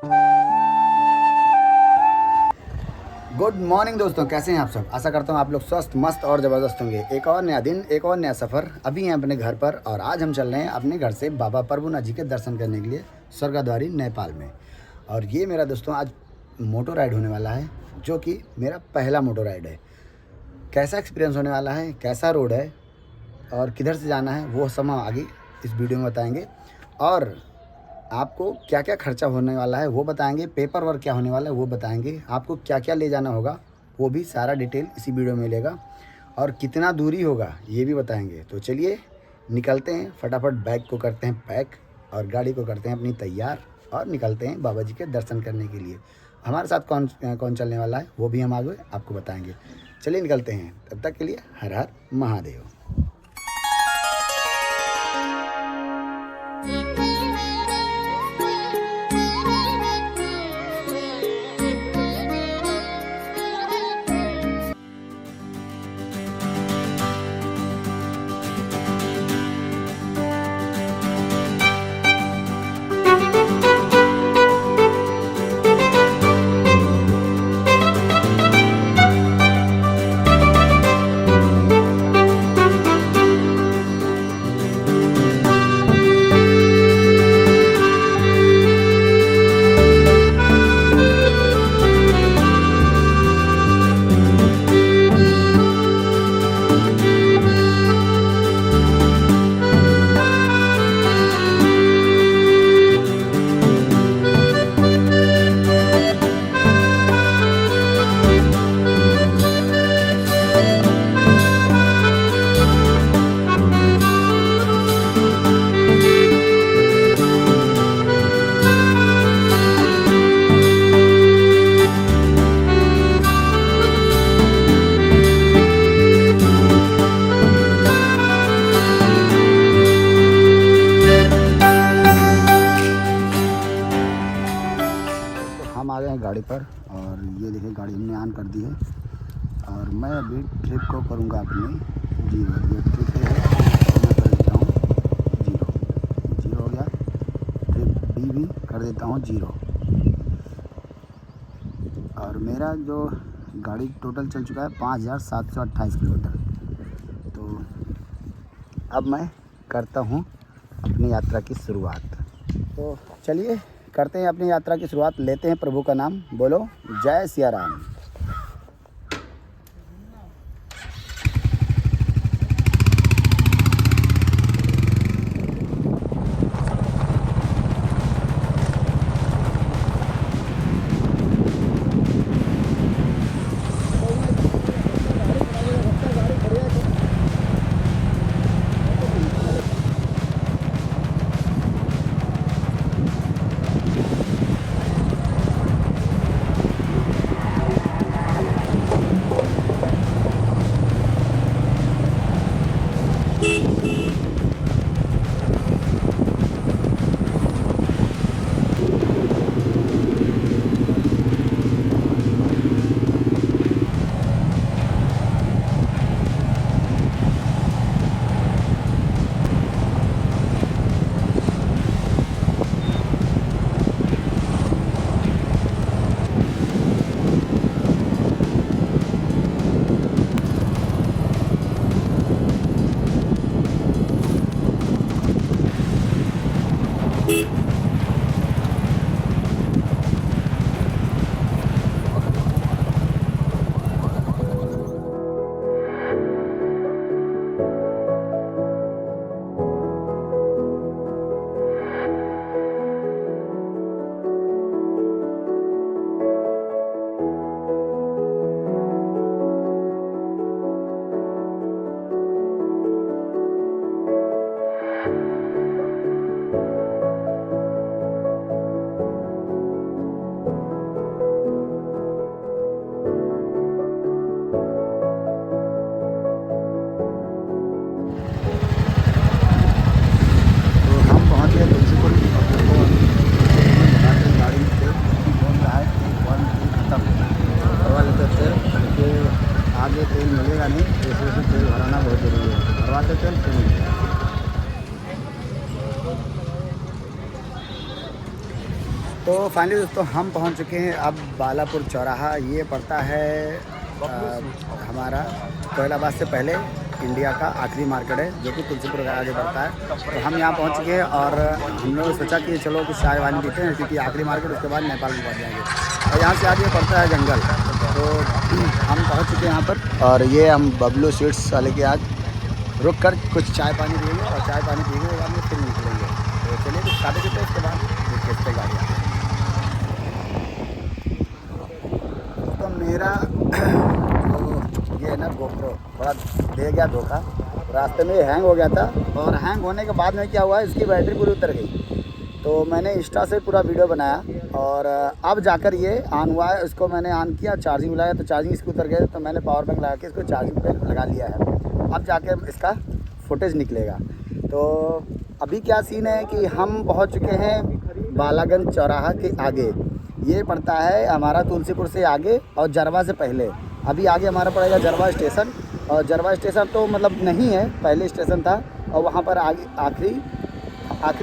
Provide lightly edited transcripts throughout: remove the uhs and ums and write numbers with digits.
Good morning दोस्तों, कैसे हैं आप सब। आशा करता हूँ आप लोग स्वस्थ मस्त और ज़बरदस्त होंगे। एक और नया दिन, एक और नया सफ़र अभी हैं अपने घर पर। और आज हम चल रहे हैं अपने घर से बाबा प्रभुनाथ जी के दर्शन करने के लिए स्वर्गाद्वारी नेपाल में। और ये मेरा दोस्तों आज मोटो राइड होने वाला है, जो कि मेरा पहला मोटो राइड है। कैसा एक्सपीरियंस होने वाला है, कैसा रोड है और किधर से जाना है, वो सब हम आगे इस वीडियो में बताएँगे। और आपको क्या क्या खर्चा होने वाला है वो बताएंगे, पेपर वर्क क्या होने वाला है वो बताएंगे, आपको क्या क्या ले जाना होगा वो भी सारा डिटेल इसी वीडियो में मिलेगा। और कितना दूरी होगा ये भी बताएंगे। तो चलिए निकलते हैं, फटाफट बैग को करते हैं पैक और गाड़ी को करते हैं अपनी तैयार और निकलते हैं बाबा जी के दर्शन करने के लिए। हमारे साथ कौन कौन चलने वाला है वो भी हम आगे आपको बताएँगे। चलिए निकलते हैं, तब तक के लिए हर हर महादेव। हम आ गए हैं गाड़ी पर और ये देखिए गाड़ी हमने ऑन कर दी है। और मैं अभी ट्रिप को करूँगा अपनी जीरो। ये ट्रिप है, मैं कर देता हूँ जीरो हो गया। ट्रिप भी कर देता हूँ जीरो। और मेरा जो गाड़ी टोटल चल चुका है 5728 किलोमीटर। तो अब मैं करता हूँ अपनी यात्रा की शुरुआत। तो चलिए करते हैं अपनी यात्रा की शुरुआत, लेते हैं प्रभु का नाम। बोलो जय सिया राम। फाइनली दोस्तों हम पहुंच चुके हैं अब बालापुर चौराहा। ये पड़ता है हमारा कोयलाबाद से पहले इंडिया का आखिरी मार्केट है, जो कि तुलसीपुर का आगे बढ़ता है। तो हम यहाँ पहुँच चुके हैं और हम लोग सोचा कि चलो कुछ चाय वानी पीते हैं, क्योंकि आखिरी मार्केट उसके बाद नेपाल में पहुँच जाएंगे। और यहाँ से आगे पड़ता है जंगल। तो हम पहुँच चुके हैं यहाँ पर, और ये हम बबलू स्वीट्स वाले के आज रुक कर कुछ चाय पानी पिएंगे, और चाय पानी पीने के बाद में फिर निकलेंगे। तो चलिए कुछ खाते पीते उसके बाद देखते हैं गाड़ी। तो मेरा ये है ना गोप्रो थोड़ा दे गया धोखा, रास्ते में हैंग हो गया था, और हैंग होने के बाद में क्या हुआ, इसकी बैटरी पूरी उतर गई। तो मैंने इंस्टा से पूरा वीडियो बनाया, और अब जाकर ये ऑन हुआ है। इसको मैंने ऑन किया, चार्जिंग लगाया तो चार्जिंग इसकी उतर गई। तो मैंने पावर बैंक लगा के इसको चार्जिंग पे लगा लिया है। अब जाके इसका फुटेज निकलेगा। तो अभी क्या सीन है कि हम पहुंच चुके हैं बालागंज चौराहा के आगे। ये पड़ता है हमारा तुलसीपुर से आगे और जरवा से पहले। अभी आगे हमारा पड़ेगा जरवा स्टेशन, और जरवा स्टेशन तो मतलब नहीं है, पहले स्टेशन था, और वहाँ पर आगे आखिरी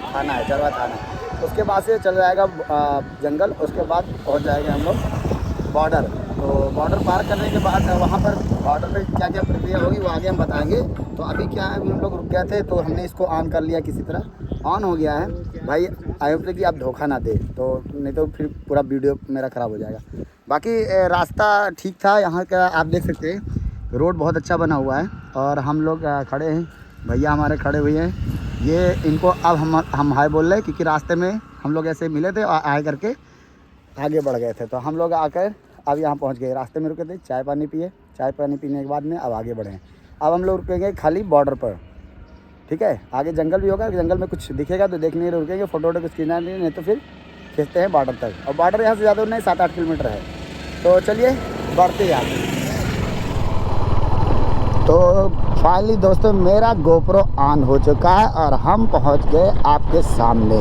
थाना है, जरवा थाना। उसके बाद से चल जाएगा जंगल, उसके बाद पहुँच जाएंगे हम लोग बॉर्डर। तो बॉर्डर पार करने के बाद वहाँ पर बॉर्डर पे क्या क्या प्रक्रिया होगी वो आगे हम बताएंगे। तो अभी क्या है, हम लोग रुक गए थे तो हमने इसको ऑन कर लिया, किसी तरह ऑन हो गया है। भाई आई होप कि आप धोखा ना दे, तो नहीं तो फिर पूरा वीडियो मेरा ख़राब हो जाएगा। बाकी रास्ता ठीक था यहाँ का, आप देख सकते हैं रोड बहुत अच्छा बना हुआ है। और हम लोग खड़े हैं, भैया हमारे खड़े हुए हैं। ये इनको अब हम हाय बोल रहे हैं, क्योंकि रास्ते में हम लोग ऐसे मिले थे और आए करके आगे बढ़ गए थे। तो हम लोग आकर अब यहाँ पहुँच गए। रास्ते में रुके थे, चाय पानी पिए, चाय पानी पीने के बाद में अब आगे बढ़े। अब हम लोग रुकेंगे खाली बॉर्डर पर, ठीक है। आगे जंगल भी होगा, जंगल में कुछ दिखेगा तो देखने रुकेंगे, फ़ोटो वोटो कुछ खींचना नहीं तो फिर खींचते हैं बॉर्डर तक। और बॉर्डर यहाँ से ज़्यादा नहीं, 7-8 किलोमीटर है। तो चलिए बढ़ते हैं आगे। तो फाइनली दोस्तों मेरा गोप्रो ऑन हो चुका है, और हम पहुँच गए आपके सामने,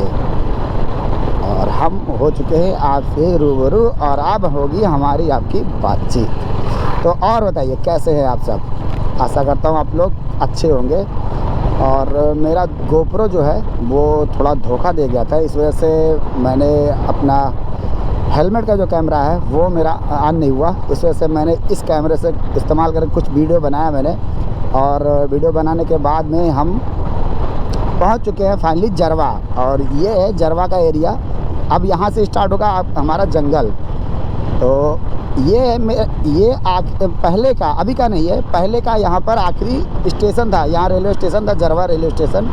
और हम हो चुके हैं आपसे रूबरू, और अब होगी हमारी आपकी बातचीत। तो और बताइए कैसे हैं आप सब। आशा करता हूँ आप लोग अच्छे होंगे। और मेरा गोप्रो जो है वो थोड़ा धोखा दे गया था, इस वजह से मैंने अपना हेलमेट का जो कैमरा है वो मेरा ऑन नहीं हुआ। इस वजह से मैंने इस कैमरे से इस्तेमाल करके कुछ वीडियो बनाया मैंने, और वीडियो बनाने के बाद में हम पहुंच चुके हैं फाइनली जरवा। और ये है जरवा का एरिया। अब यहाँ से स्टार्ट होगा हमारा जंगल। तो ये पहले का, अभी का नहीं है, पहले का यहाँ पर आखिरी स्टेशन था। यहाँ रेलवे स्टेशन था, जरवा रेलवे स्टेशन,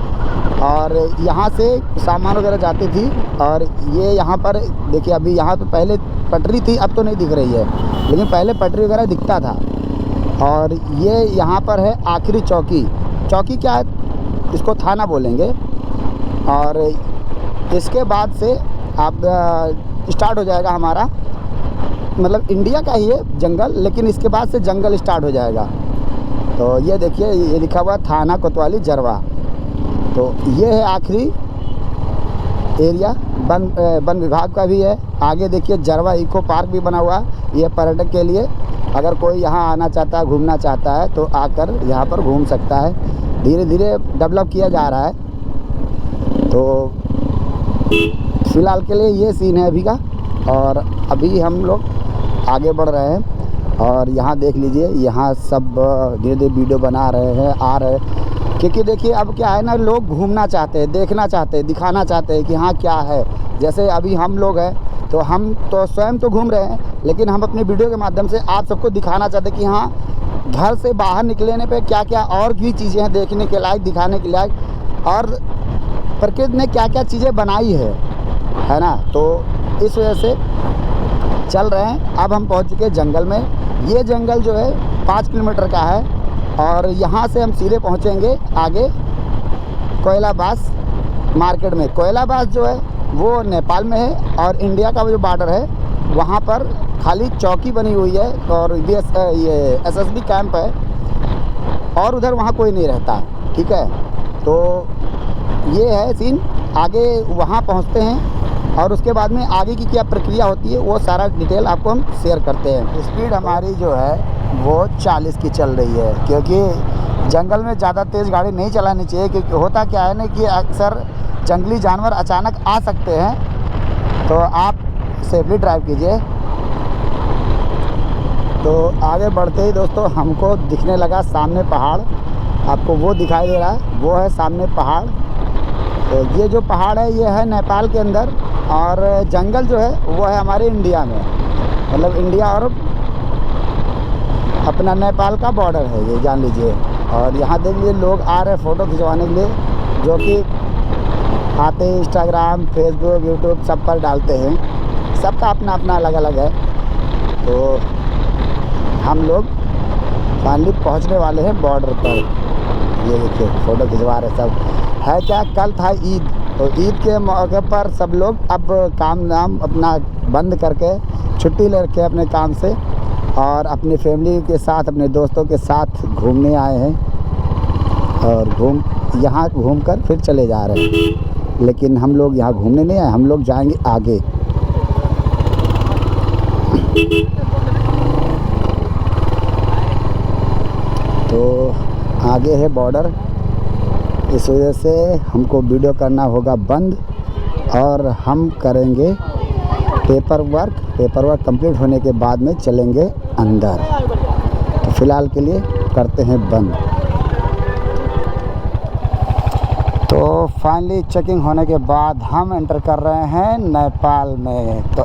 और यहाँ से सामान वगैरह जाती थी। और ये यहाँ पर देखिए, अभी यहाँ तो पहले पटरी थी, अब तो नहीं दिख रही है, लेकिन पहले पटरी वगैरह दिखता था। और ये यहाँ पर है आखिरी चौकी। चौकी क्या है, इसको थाना बोलेंगे। और इसके बाद से आप स्टार्ट हो जाएगा हमारा, मतलब इंडिया का ही है जंगल, लेकिन इसके बाद से जंगल स्टार्ट हो जाएगा। तो ये देखिए, ये लिखा हुआ थाना कोतवाली जरवा। तो ये है आखिरी एरिया। वन विभाग का भी है। आगे देखिए जरवा इको पार्क भी बना हुआ है, ये पर्यटक के लिए। अगर कोई यहाँ आना चाहता है, घूमना चाहता है, तो आकर यहाँ पर घूम सकता है। धीरे धीरे डेवलप किया जा रहा है। तो फ़िलहाल के लिए ये सीन है अभी का। और अभी हम लोग आगे बढ़ रहे हैं, और यहाँ देख लीजिए, यहाँ सब धीरे धीरे वीडियो बना रहे हैं, आ रहे हैं। क्योंकि देखिए अब क्या है ना, लोग घूमना चाहते हैं, देखना चाहते हैं, दिखाना चाहते हैं कि हाँ क्या है। जैसे अभी हम लोग हैं, तो हम तो स्वयं तो घूम रहे हैं, लेकिन हम अपने वीडियो के माध्यम से आप सबको दिखाना चाहते हैं कि हाँ घर से बाहर निकलने पे क्या क्या और भी चीज़ें हैं देखने के लायक, दिखाने के लायक, और प्रकृति ने क्या क्या चीज़ें बनाई है ना। तो इस वजह से चल रहे हैं। अब हम पहुंच चुके हैं जंगल में। ये जंगल जो है 5 किलोमीटर का है, और यहाँ से हम सीधे पहुँचेंगे आगे कोयलाबाद मार्केट में। कोयलाबाद जो है वो नेपाल में है, और इंडिया का जो बॉर्डर है वहाँ पर खाली चौकी बनी हुई है, और ये SSB कैंप है, और उधर वहाँ कोई नहीं रहता, ठीक है। तो ये है सीन। आगे वहाँ पहुँचते हैं, और उसके बाद में आगे की क्या प्रक्रिया होती है वो सारा डिटेल आपको हम शेयर करते हैं। स्पीड हमारी जो है वो 40 की चल रही है, क्योंकि जंगल में ज़्यादा तेज़ गाड़ी नहीं चलानी चाहिए। क्योंकि होता क्या है ना कि अक्सर जंगली जानवर अचानक आ सकते हैं, तो आप सेफली ड्राइव कीजिए। तो आगे बढ़ते ही दोस्तों हमको दिखने लगा सामने पहाड़, आपको वो दिखाई दे रहा है, वो है सामने पहाड़। तो ये जो पहाड़ है ये है नेपाल के अंदर, और जंगल जो है वो है हमारे इंडिया में, मतलब इंडिया और अपना नेपाल का बॉर्डर है ये, जान लीजिए। और यहाँ देख लीजिए लोग आ रहे हैं फ़ोटो खिंचवाने के लिए, जो कि आते हैं इंस्टाग्राम, फेसबुक, यूट्यूब सब पर डालते हैं, सबका अपना अपना अलग अलग है। तो हम लोग फाइनली पहुँचने वाले हैं बॉर्डर पर। ये देखिए फ़ोटो खिंचवा रहे सब। है क्या, कल था ईद, तो ईद के मौके पर सब लोग अब काम धाम अपना बंद करके छुट्टी ले रखे अपने काम से, और अपनी फैमिली के साथ, अपने दोस्तों के साथ घूमने आए हैं। और यहाँ घूम कर फिर चले जा रहे हैं, लेकिन हम लोग यहाँ घूमने नहीं आए, हम लोग जाएंगे आगे। तो आगे है बॉर्डर, इस वजह से हमको वीडियो करना होगा बंद, और हम करेंगे पेपर वर्क कंप्लीट होने के बाद में चलेंगे अंदर। तो फ़िलहाल के लिए करते हैं बंद। तो फाइनली चेकिंग होने के बाद हम एंटर कर रहे हैं नेपाल में। तो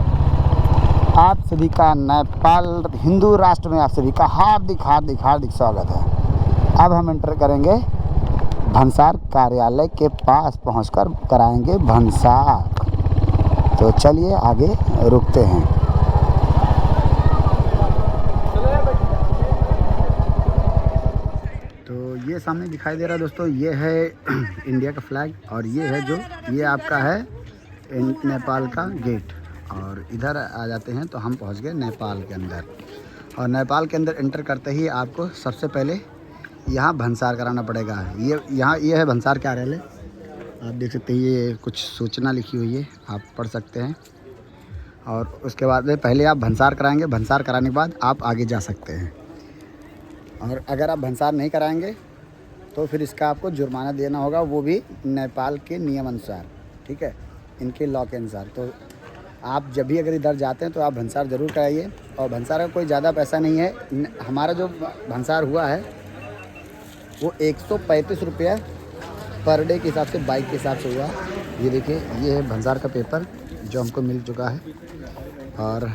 आप सभी का नेपाल हिंदू राष्ट्र में आप सभी का हार्दिक हार्दिक हार्दिक स्वागत है। अब हम एंटर करेंगे भंसार कार्यालय के पास, पहुंचकर कराएंगे भंसार। तो चलिए आगे रुकते हैं। तो ये सामने दिखाई दे रहा है दोस्तों, ये है इंडिया का फ्लैग, और ये है जो ये आपका है नेपाल का गेट। और इधर आ जाते हैं तो हम पहुंच गए नेपाल के अंदर। और नेपाल के अंदर एंटर करते ही आपको सबसे पहले यहाँ भंसार कराना पड़ेगा। ये है भंसार कार्यालय, आप देख सकते हैं, ये कुछ सूचना लिखी हुई है, आप पढ़ सकते हैं। और उसके बाद में पहले आप भंसार कराएंगे, भंसार कराने के बाद आप आगे जा सकते हैं। और अगर आप भंसार नहीं कराएंगे तो फिर इसका आपको जुर्माना देना होगा, वो भी नेपाल के नियम अनुसार, ठीक है, इनके लॉ के अनुसार। तो आप जब भी अगर इधर जाते हैं तो आप भंसार ज़रूर कराइए। और भंसार का कोई ज़्यादा पैसा नहीं है, हमारा जो भंसार हुआ है वो 135 रुपया पर डे के हिसाब से, बाइक के हिसाब से हुआ। ये देखिए, ये है भंसार का पेपर जो हमको मिल चुका है। और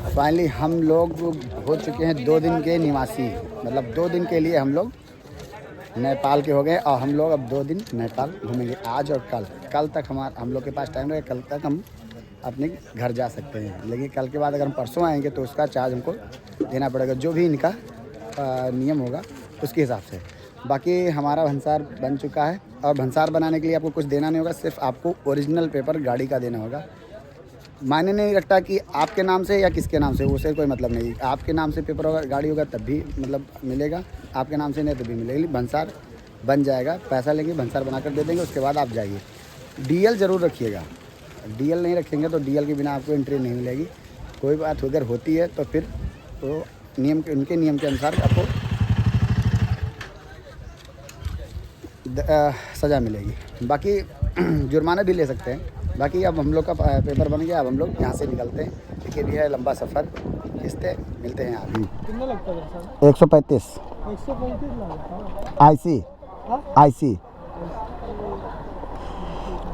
फाइनली हम लोग हो चुके हैं 2 दिन के निवासी, मतलब 2 दिन के लिए हम लोग नेपाल के हो गए। और हम लोग अब 2 दिन नेपाल घूमेंगे, आज और कल तक हम लोग के पास टाइम रहेगा, कल तक हम अपने घर जा सकते हैं। लेकिन कल के बाद अगर हम परसों आएंगे तो उसका चार्ज हमको देना पड़ेगा, जो भी इनका नियम होगा उसके हिसाब से। बाकी हमारा भंसार बन चुका है, और भंसार बनाने के लिए आपको कुछ देना नहीं होगा, सिर्फ आपको ओरिजिनल पेपर गाड़ी का देना होगा। मायने नहीं रखता कि आपके नाम से या किसके नाम से, उससे कोई मतलब नहीं। आपके नाम से पेपर होगा, गाड़ी होगा तब भी मतलब मिलेगा, आपके नाम से नहीं तब भी मिलेगी। भंसार बन जाएगा, पैसा लेंगे, भंसार बनाकर दे देंगे, उसके बाद आप जाइए। डीएल ज़रूर रखिएगा, डीएल नहीं रखेंगे तो डीएल के बिना आपको एंट्री नहीं मिलेगी। कोई बात अगर होती है तो फिर तो उनके नियम के अनुसार आपको सज़ा मिलेगी। बाकी जुर्माना भी ले सकते हैं। बाकी अब हम लोग का पेपर बन गया, अब हम लोग यहाँ से निकलते हैं, क्योंकि भी है लंबा सफ़र। किस्ते मिलते हैं अभी। कितना लगता है सर? 135 135 आईसी।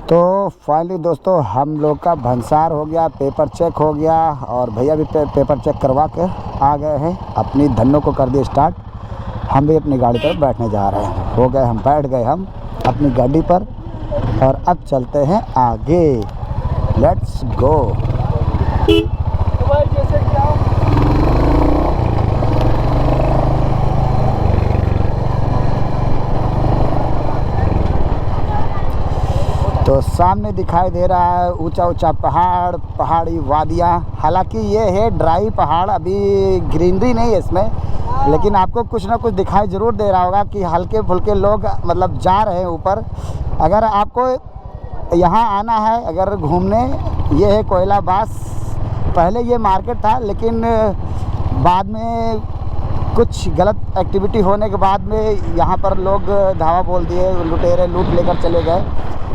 तो फाइनली दोस्तों हम लोग का भंसार हो गया, पेपर चेक हो गया, और भैया भी पेपर चेक करवा के आ गए हैं। अपनी धन्नों को कर दिए स्टार्ट, हम भी अपनी गाड़ी पर बैठने जा रहे हैं। हो गए, हम बैठ गए हम अपनी गाड़ी पर, और अब चलते हैं आगे। Let's go. तो सामने दिखाई दे रहा है ऊंचा ऊंचा पहाड़, पहाड़ी वादियाँ। हालांकि ये है ड्राई पहाड़, अभी ग्रीनरी नहीं है इसमें, लेकिन आपको कुछ ना कुछ दिखाई ज़रूर दे रहा होगा कि हल्के फुल्के लोग मतलब जा रहे हैं ऊपर। अगर आपको यहाँ आना है अगर घूमने, ये है कोयला बास। पहले ये मार्केट था, लेकिन बाद में कुछ गलत एक्टिविटी होने के बाद में यहाँ पर लोग धावा बोल दिए, लुटेरे लूट लेकर चले गए।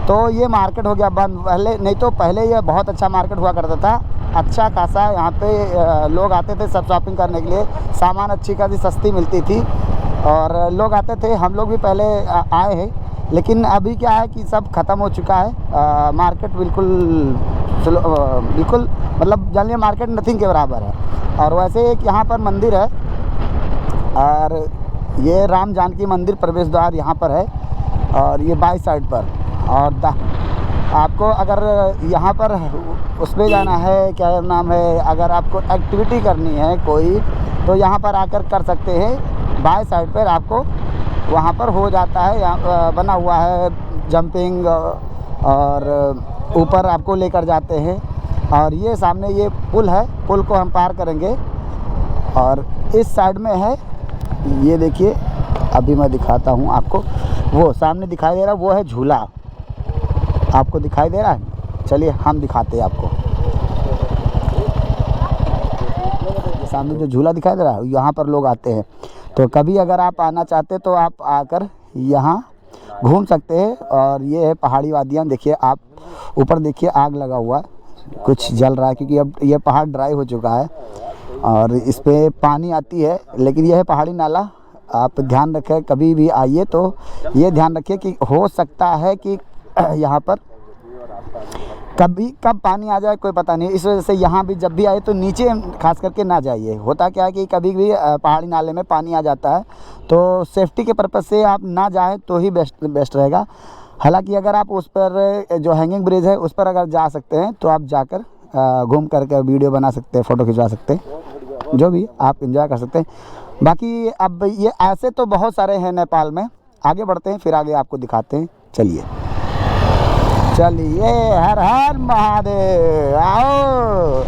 तो ये मार्केट हो गया बंद। पहले नहीं तो पहले ये बहुत अच्छा मार्केट हुआ करता था, अच्छा खासा यहाँ पे लोग आते थे सब शॉपिंग करने के लिए, सामान अच्छी खासी सस्ती मिलती थी और लोग आते थे। हम लोग भी पहले आए हैं, लेकिन अभी क्या है कि सब ख़त्म हो चुका है। मार्केट बिल्कुल मतलब जानिए मार्केट नथिंग के बराबर है। और वैसे एक यहाँ पर मंदिर है और ये राम जानकी मंदिर प्रवेश द्वार यहाँ पर है और ये बाई साइड पर। और आपको अगर यहाँ पर उस पर जाना है, क्या नाम है, अगर आपको एक्टिविटी करनी है कोई तो यहाँ पर आकर कर सकते हैं। बाई साइड पर आपको वहाँ पर हो जाता है, यहाँ बना हुआ है जंपिंग और ऊपर आपको लेकर जाते हैं। और ये सामने ये पुल है, पुल को हम पार करेंगे और इस साइड में है, ये देखिए अभी मैं दिखाता हूँ आपको। वो सामने दिखाई दे रहा है वो है झूला, आपको दिखाई दे रहा है, चलिए हम दिखाते हैं आपको। सामने जो झूला दिखाई दे रहा है यहाँ पर लोग आते हैं, तो कभी अगर आप आना चाहते तो आप आकर यहाँ घूम सकते हैं। और ये है पहाड़ी वादियाँ, देखिए आप ऊपर देखिए आग लगा हुआ है, कुछ जल रहा है क्योंकि अब ये पहाड़ ड्राई हो चुका है और इस पे पानी आती है। लेकिन यह है पहाड़ी नाला, आप ध्यान रखें कभी भी आइए तो ये ध्यान रखिए कि हो सकता है कि यहाँ पर कब पानी आ जाए कोई पता नहीं। इस वजह से यहाँ भी जब भी आए तो नीचे खास करके ना जाइए। होता क्या है कि कभी भी पहाड़ी नाले में पानी आ जाता है, तो सेफ्टी के पर्पज़ से आप ना जाएं तो ही बेस्ट रहेगा। हालांकि अगर आप उस पर जो हैंगिंग ब्रिज है उस पर अगर जा सकते हैं तो आप जाकर घूम करके वीडियो बना सकते हैं, फ़ोटो खिंचवा सकते हैं, जो भी आप एंजॉय कर सकते हैं। बाकी अब ये ऐसे तो बहुत सारे हैं नेपाल में। आगे बढ़ते हैं, फिर आगे आपको दिखाते हैं। चलिए हर हर महादेव। आओ